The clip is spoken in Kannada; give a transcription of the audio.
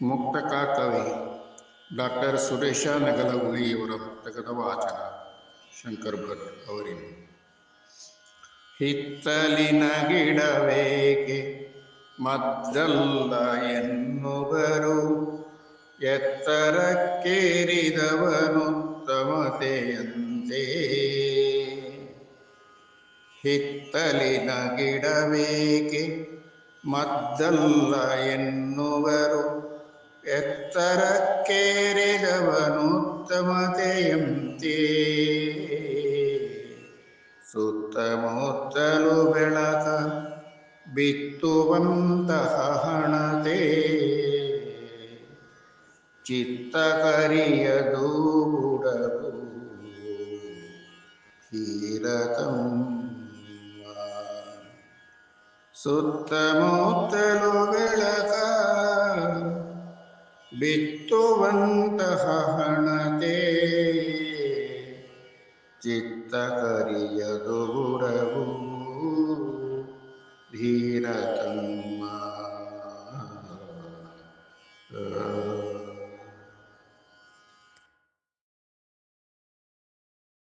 ಮುಕ್ತಕ ಕವಿ ಡಾಕ್ಟರ್ ಸುರೇಶ ನಗಲಗುಳಿಯವರ ಮುಕ್ತಕದ ವಾಚನ ಶಂಕರ್ ಭಟ್ ಅವರಿಂದ. ಹಿತ್ತಲಿನ ಗಿಡವೇಕೆ ಮದ್ದಲ್ಲ ಎನ್ನುವರು, ಎತ್ತರಕ್ಕೇರಿದವನುತ್ತಮತೆಯಂತೆ. ಹಿತ್ತಲಿನ ಗಿಡವೇಕೆ ಮದ್ದಲ್ಲ ಎನ್ನುವರು, ಎತ್ತರಕ್ಕೇರಿದವನುತ್ತಮತೆಯಂತೆ. ಸುತ್ತಮುತ್ತಲು ಬೆಳಕ ಬಿತ್ತುವಂತಹ ಹಣತೆ, ಚಿತ್ತ ಕರಿಯದು ಬುಡರು ಧೀರತಮ್ಮ. ಸುತ್ತಮುತ್ತಲು ಬೆಳಕ ಬಿತ್ತುವಂತಹ ಹಣತೆ, ಚಿತ್ತ ಕರಿಯದು ಬುಡವು ಧೀರತಮ್ಮ.